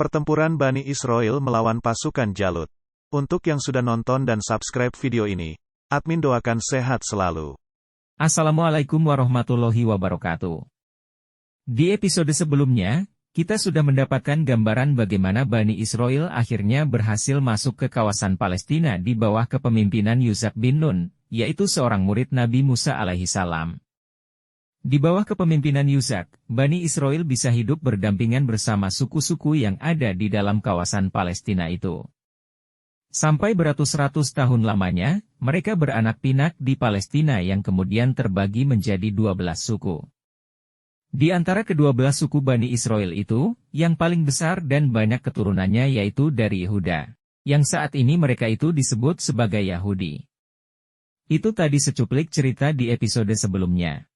Pertempuran Bani Israil melawan pasukan Jalut. Untuk yang sudah nonton dan subscribe video ini, admin doakan sehat selalu. Assalamualaikum warahmatullahi wabarakatuh. Di episode sebelumnya, kita sudah mendapatkan gambaran bagaimana Bani Israil akhirnya berhasil masuk ke kawasan Palestina di bawah kepemimpinan Yushak bin Nun, yaitu seorang murid Nabi Musa alaihi salam. Di bawah kepemimpinan Yushak, Bani Israil bisa hidup berdampingan bersama suku-suku yang ada di dalam kawasan Palestina itu. Sampai beratus-ratus tahun lamanya, mereka beranak pinak di Palestina yang kemudian terbagi menjadi 12 suku. Di antara ke-12 suku Bani Israil itu, yang paling besar dan banyak keturunannya yaitu dari Yehuda, yang saat ini mereka itu disebut sebagai Yahudi. Itu tadi secuplik cerita di episode sebelumnya.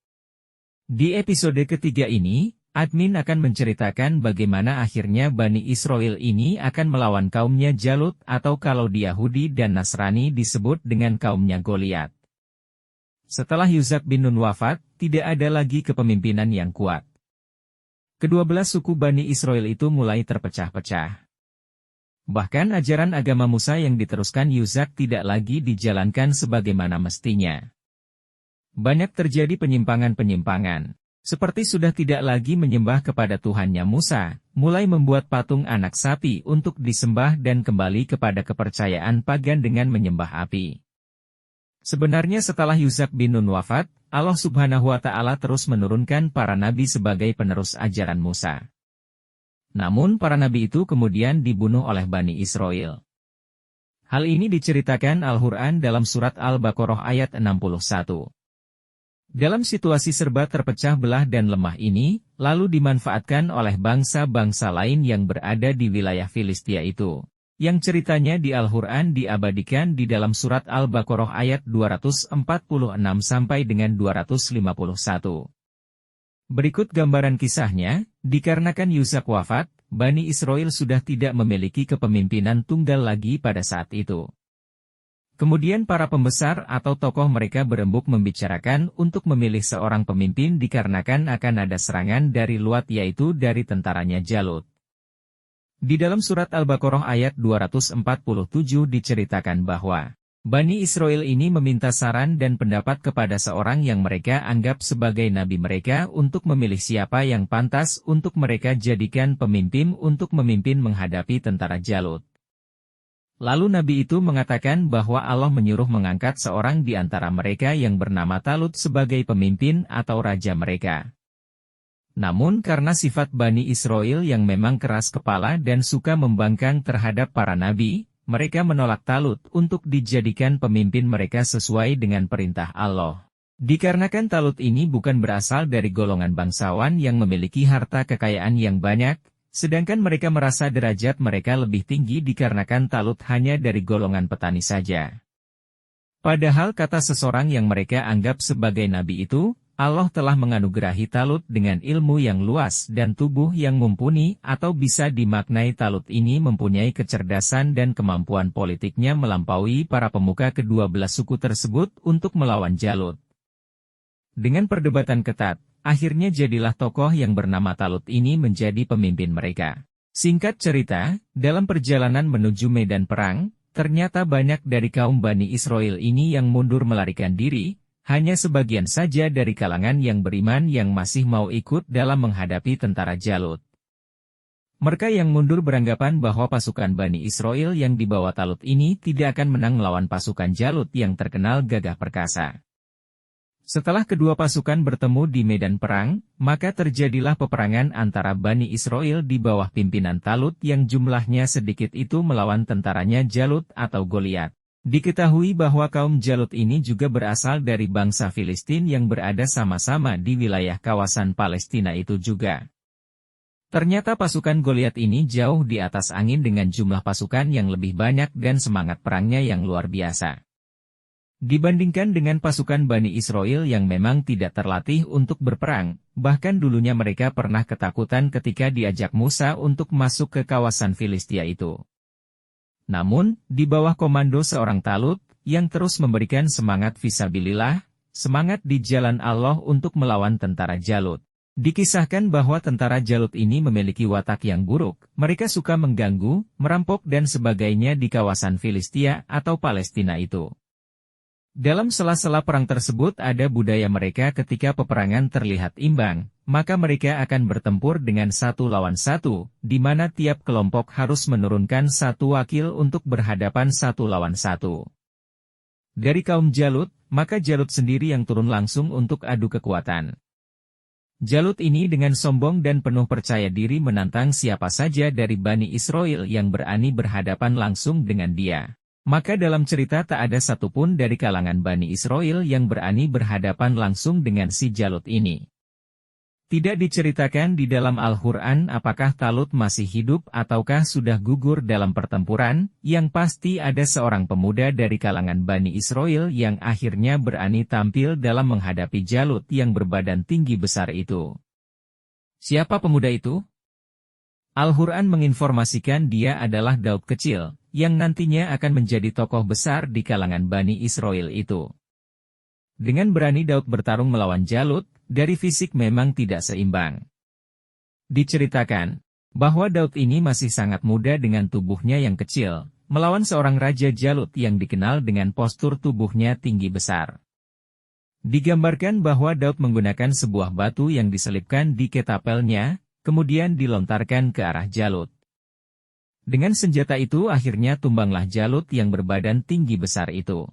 Di episode ketiga ini, admin akan menceritakan bagaimana akhirnya Bani Israil ini akan melawan kaumnya Jalut atau kalau di Yahudi dan Nasrani disebut dengan kaumnya Goliat. Setelah Yushak bin Nun wafat, tidak ada lagi kepemimpinan yang kuat. Ke-12 suku Bani Israil itu mulai terpecah-pecah. Bahkan ajaran agama Musa yang diteruskan Yushak tidak lagi dijalankan sebagaimana mestinya. Banyak terjadi penyimpangan-penyimpangan. Seperti sudah tidak lagi menyembah kepada Tuhannya Musa, mulai membuat patung anak sapi untuk disembah dan kembali kepada kepercayaan pagan dengan menyembah api. Sebenarnya setelah Yushak bin Nun wafat, Allah Subhanahu wa Ta'ala terus menurunkan para nabi sebagai penerus ajaran Musa. Namun para nabi itu kemudian dibunuh oleh Bani Israil. Hal ini diceritakan Al-Quran dalam surat Al-Baqarah ayat 61. Dalam situasi serba terpecah belah dan lemah ini, lalu dimanfaatkan oleh bangsa-bangsa lain yang berada di wilayah Filistia itu. Yang ceritanya di Al-Quran diabadikan di dalam surat Al-Baqarah ayat 246 sampai dengan 251. Berikut gambaran kisahnya, dikarenakan Yushak wafat, Bani Israil sudah tidak memiliki kepemimpinan tunggal lagi pada saat itu. Kemudian para pembesar atau tokoh mereka berembuk membicarakan untuk memilih seorang pemimpin dikarenakan akan ada serangan dari luar yaitu dari tentaranya Jalut. Di dalam surat Al-Baqarah ayat 247 diceritakan bahwa Bani Israil ini meminta saran dan pendapat kepada seorang yang mereka anggap sebagai nabi mereka untuk memilih siapa yang pantas untuk mereka jadikan pemimpin untuk memimpin menghadapi tentara Jalut. Lalu Nabi itu mengatakan bahwa Allah menyuruh mengangkat seorang di antara mereka yang bernama Talut sebagai pemimpin atau raja mereka. Namun karena sifat Bani Israil yang memang keras kepala dan suka membangkang terhadap para nabi, mereka menolak Talut untuk dijadikan pemimpin mereka sesuai dengan perintah Allah. Dikarenakan Talut ini bukan berasal dari golongan bangsawan yang memiliki harta kekayaan yang banyak, sedangkan mereka merasa derajat mereka lebih tinggi dikarenakan Talut hanya dari golongan petani saja. Padahal kata seseorang yang mereka anggap sebagai nabi itu, Allah telah menganugerahi Talut dengan ilmu yang luas dan tubuh yang mumpuni atau bisa dimaknai Talut ini mempunyai kecerdasan dan kemampuan politiknya melampaui para pemuka ke-12 suku tersebut untuk melawan Jalut. Dengan perdebatan ketat, akhirnya jadilah tokoh yang bernama Talut ini menjadi pemimpin mereka. Singkat cerita, dalam perjalanan menuju medan perang, ternyata banyak dari kaum Bani Israil ini yang mundur melarikan diri, hanya sebagian saja dari kalangan yang beriman yang masih mau ikut dalam menghadapi tentara Jalut. Mereka yang mundur beranggapan bahwa pasukan Bani Israil yang dibawa Talut ini tidak akan menang melawan pasukan Jalut yang terkenal gagah perkasa. Setelah kedua pasukan bertemu di medan perang, maka terjadilah peperangan antara Bani Israil di bawah pimpinan Talut yang jumlahnya sedikit itu melawan tentaranya Jalut atau Goliat. Diketahui bahwa kaum Jalut ini juga berasal dari bangsa Filistin yang berada sama-sama di wilayah kawasan Palestina itu juga. Ternyata pasukan Goliat ini jauh di atas angin dengan jumlah pasukan yang lebih banyak dan semangat perangnya yang luar biasa. Dibandingkan dengan pasukan Bani Israil yang memang tidak terlatih untuk berperang, bahkan dulunya mereka pernah ketakutan ketika diajak Musa untuk masuk ke kawasan Filistia itu. Namun, di bawah komando seorang Talut, yang terus memberikan semangat fisabilillah, semangat di jalan Allah untuk melawan tentara Jalut. Dikisahkan bahwa tentara Jalut ini memiliki watak yang buruk, mereka suka mengganggu, merampok dan sebagainya di kawasan Filistia atau Palestina itu. Dalam sela-sela perang tersebut ada budaya mereka ketika peperangan terlihat imbang, maka mereka akan bertempur dengan 1 lawan 1, di mana tiap kelompok harus menurunkan 1 wakil untuk berhadapan 1 lawan 1. Dari kaum Jalut, maka Jalut sendiri yang turun langsung untuk adu kekuatan. Jalut ini dengan sombong dan penuh percaya diri menantang siapa saja dari Bani Israel yang berani berhadapan langsung dengan dia. Maka dalam cerita tak ada satupun dari kalangan Bani Israel yang berani berhadapan langsung dengan si Jalut ini. Tidak diceritakan di dalam Al-Quran apakah Talut masih hidup ataukah sudah gugur dalam pertempuran, yang pasti ada seorang pemuda dari kalangan Bani Israel yang akhirnya berani tampil dalam menghadapi Jalut yang berbadan tinggi besar itu. Siapa pemuda itu? Al-Quran menginformasikan dia adalah Daud kecil, yang nantinya akan menjadi tokoh besar di kalangan Bani Israel itu. Dengan berani Daud bertarung melawan Jalut, dari fisik memang tidak seimbang. Diceritakan bahwa Daud ini masih sangat muda dengan tubuhnya yang kecil, melawan seorang raja Jalut yang dikenal dengan postur tubuhnya tinggi besar. Digambarkan bahwa Daud menggunakan sebuah batu yang diselipkan di ketapelnya, kemudian dilontarkan ke arah Jalut. Dengan senjata itu akhirnya tumbanglah Jalut yang berbadan tinggi besar itu.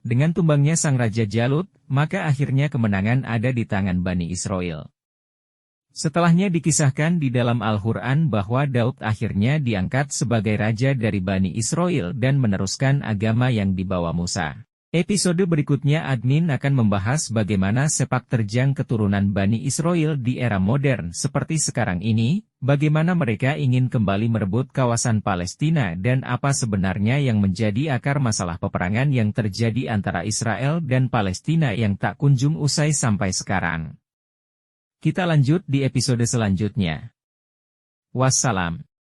Dengan tumbangnya sang Raja Jalut, maka akhirnya kemenangan ada di tangan Bani Israel. Setelahnya dikisahkan di dalam Al-Quran bahwa Daud akhirnya diangkat sebagai raja dari Bani Israel dan meneruskan agama yang dibawa Musa. Episode berikutnya admin akan membahas bagaimana sepak terjang keturunan Bani Israel di era modern seperti sekarang ini, bagaimana mereka ingin kembali merebut kawasan Palestina dan apa sebenarnya yang menjadi akar masalah peperangan yang terjadi antara Israel dan Palestina yang tak kunjung usai sampai sekarang. Kita lanjut di episode selanjutnya. Wassalam.